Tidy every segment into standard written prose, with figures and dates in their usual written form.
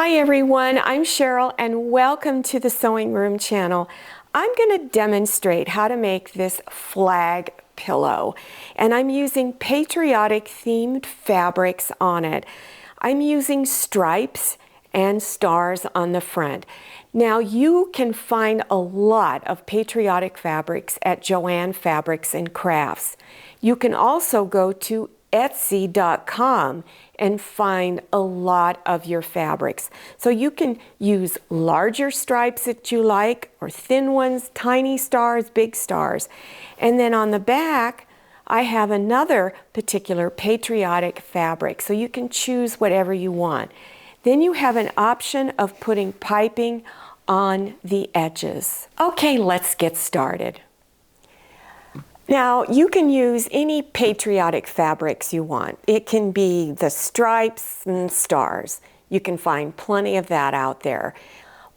Hi everyone, I'm Cheryl and welcome to the Sewing Room channel. I'm going to demonstrate how to make this flag pillow, and I'm using patriotic themed fabrics on it. I'm using stripes and stars on the front. Now you can find a lot of patriotic fabrics at Joann Fabrics and Crafts. You can also go to Etsy.com and find a lot of your fabrics. So you can use larger stripes that you like, or thin ones, tiny stars, big stars. And then on the back, I have another particular patriotic fabric, so you can choose whatever you want. Then you have an option of putting piping on the edges. Okay, let's get started. Now, you can use any patriotic fabrics you want. It can be the stripes and stars. You can find plenty of that out there.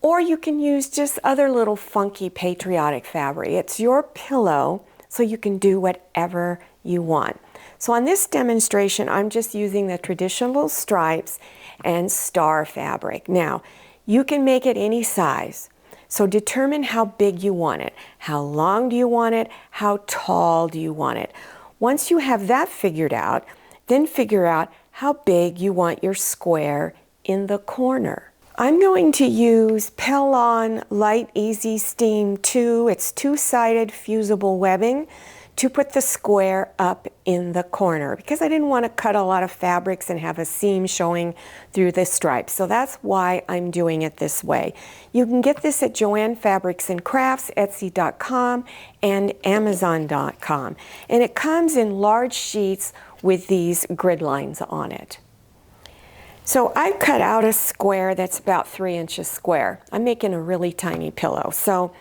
Or you can use just other little funky patriotic fabric. It's your pillow, so you can do whatever you want. So on this demonstration, I'm just using the traditional stripes and star fabric. Now, you can make it any size. So determine how big you want it. How long do you want it? How tall do you want it? Once you have that figured out, then figure out how big you want your square in the corner. I'm going to use Pellon Light Easy Steam 2. It's two-sided fusible webbing to put the square up in the corner, because I didn't want to cut a lot of fabrics and have a seam showing through the stripes. So that's why I'm doing it this way. You can get this at Joann Fabrics and Crafts, Etsy.com, and Amazon.com. And it comes in large sheets with these grid lines on it. So I've cut out a square that's about 3 inches square. I'm making a really tiny pillow. So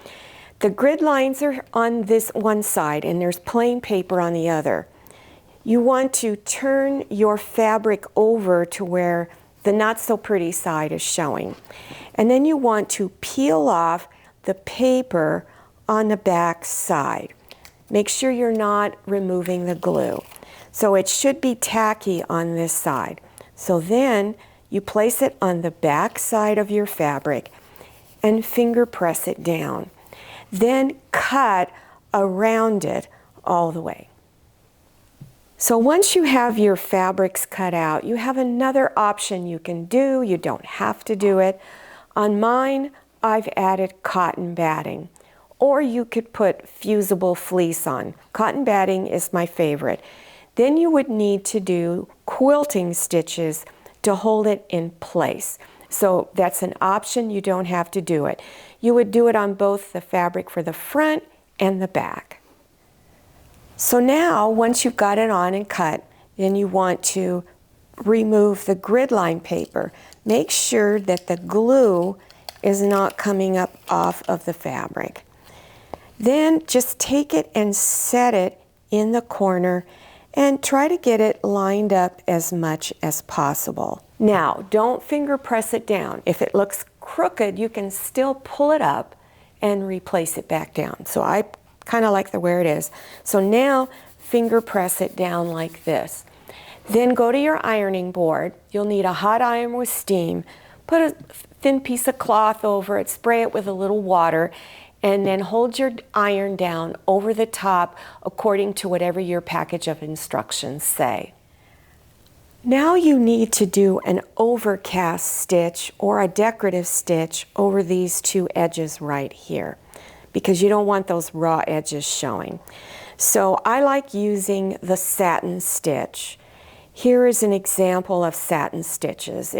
the grid lines are on this one side and there's plain paper on the other. You want to turn your fabric over to where the not so pretty side is showing. And then you want to peel off the paper on the back side. Make sure you're not removing the glue. So it should be tacky on this side. So then you place it on the back side of your fabric and finger press it down. Then cut around it all the way. So once you have your fabrics cut out, you have another option you can do. You don't have to do it. On mine, I've added cotton batting, or you could put fusible fleece on. Cotton batting is my favorite. Then you would need to do quilting stitches to hold it in place. So that's an option, you don't have to do it. You would do it on both the fabric for the front and the back. So now, once you've got it on and cut, then you want to remove the grid line paper. Make sure that the glue is not coming up off of the fabric. Then just take it and set it in the corner and try to get it lined up as much as possible. Now, don't finger press it down. If it looks crooked, you can still pull it up and replace it back down. So I kind of like the where it is. So now finger press it down like this. Then go to your ironing board. You'll need a hot iron with steam. Put a thin piece of cloth over it, spray it with a little water, and then hold your iron down over the top according to whatever your package of instructions say. Now you need to do an overcast stitch or a decorative stitch over these two edges right here, because you don't want those raw edges showing. So I like using the satin stitch. Here is an example of satin stitches.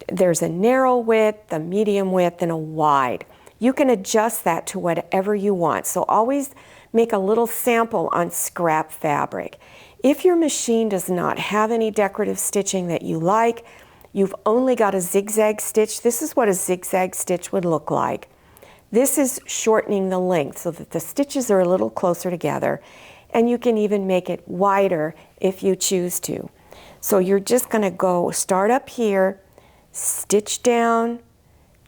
There's a narrow width, a medium width, and a wide. You can adjust that to whatever you want. So always make a little sample on scrap fabric. If your machine does not have any decorative stitching that you like, you've only got a zigzag stitch. This is what a zigzag stitch would look like. This is shortening the length so that the stitches are a little closer together, and you can even make it wider if you choose to. So you're just going to start up here, stitch down,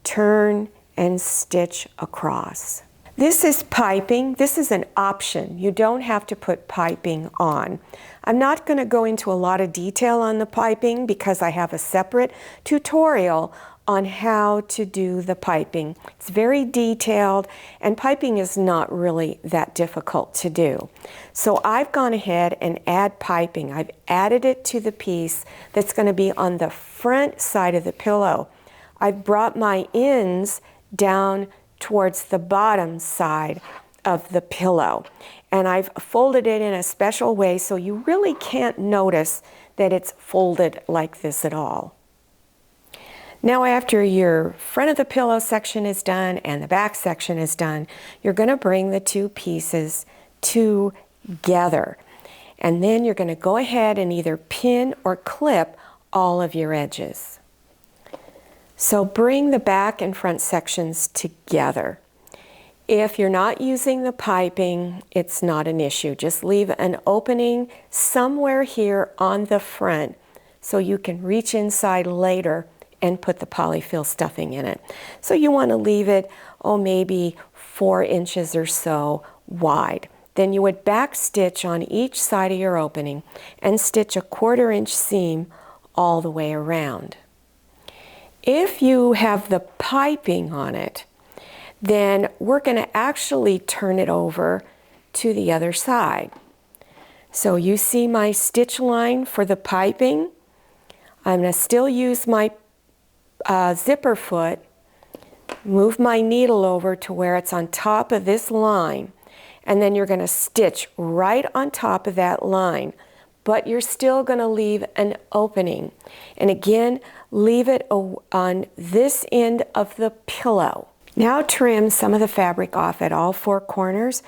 turn, and stitch across. This is piping. This is an option. You don't have to put piping on. I'm not going to go into a lot of detail on the piping because I have a separate tutorial on how to do the piping. It's very detailed, and piping is not really that difficult to do. So I've gone ahead and add piping. I've added it to the piece that's going to be on the front side of the pillow. I've brought my ends down towards the bottom side of the pillow, and I've folded it in a special way so you really can't notice that it's folded like this at all. Now, after your front of the pillow section is done and the back section is done, you're going to bring the two pieces together, and then you're going to go ahead and either pin or clip all of your edges. So bring the back and front sections together. If you're not using the piping, it's not an issue. Just leave an opening somewhere here on the front so you can reach inside later and put the polyfill stuffing in it. So you want to leave it, maybe 4 inches or so wide. Then you would back stitch on each side of your opening and stitch a 1/4 inch seam all the way around. If you have the piping on it, then we're going to actually turn it over to the other side. So you see my stitch line for the piping. I'm going to still use my zipper foot, move my needle over to where it's on top of this line, and then you're going to stitch right on top of that line, but you're still going to leave an opening. And again, leave it on this end of the pillow. Now trim some of the fabric off at all 4 corners.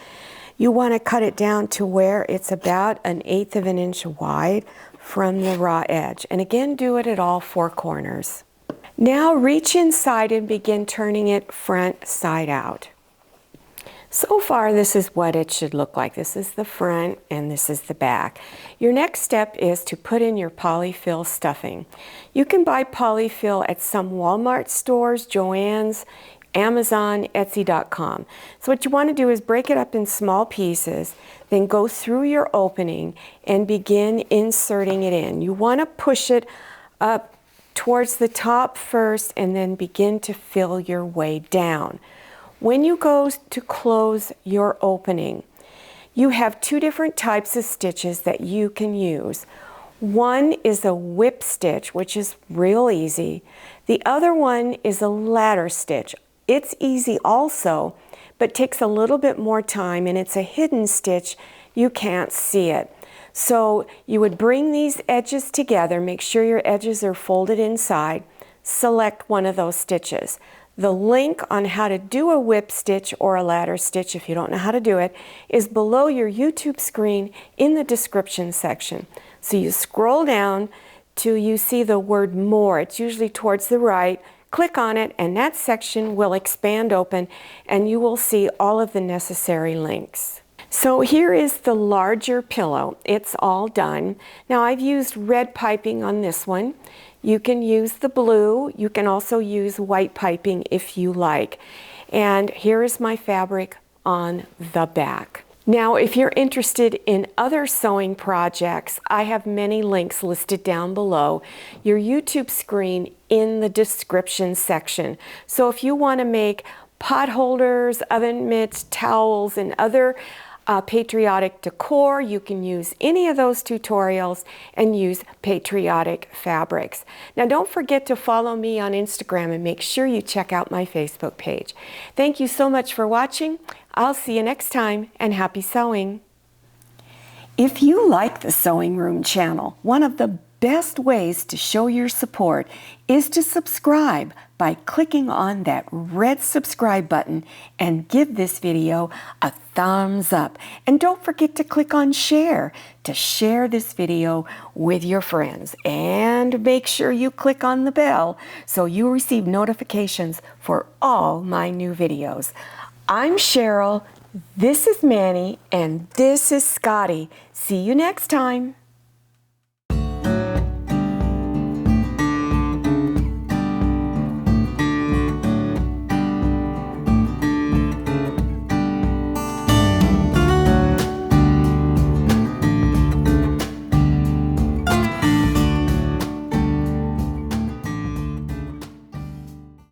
You want to cut it down to where it's about 1/8 of an inch wide from the raw edge. And again, do it at all 4 corners. Now reach inside and begin turning it front side out. So far, this is what it should look like. This is the front and this is the back. Your next step is to put in your polyfill stuffing. You can buy polyfill at some Walmart stores, Joann's, Amazon, Etsy.com. So what you want to do is break it up in small pieces, then go through your opening and begin inserting it in. You want to push it up towards the top first and then begin to fill your way down. When you go to close your opening, you have 2 different types of stitches that you can use. One is a whip stitch, which is real easy. The other one is a ladder stitch. It's easy also, but takes a little bit more time, and it's a hidden stitch. You can't see it. So you would bring these edges together, make sure your edges are folded inside, select one of those stitches. The link on how to do a whip stitch or a ladder stitch, if you don't know how to do it, is below your YouTube screen in the description section. So you scroll down till you see the word more. It's usually towards the right. Click on it and that section will expand open and you will see all of the necessary links. So here is the larger pillow. It's all done. Now I've used red piping on this one. You can use the blue. You can also use white piping if you like. And here is my fabric on the back. Now, if you're interested in other sewing projects, I have many links listed down below your YouTube screen in the description section. So if you want to make pot holders, oven mitts, towels, and other patriotic decor, you can use any of those tutorials and use patriotic fabrics. Now don't forget to follow me on Instagram and make sure you check out my Facebook page. Thank you so much for watching. I'll see you next time, and happy sewing. If you like the Sewing Room channel, one of the best ways to show your support is to subscribe by clicking on that red subscribe button and give this video a thumbs up. And don't forget to click on share to share this video with your friends. And make sure you click on the bell so you receive notifications for all my new videos. I'm Cheryl, this is Manny, and this is Scotty. See you next time.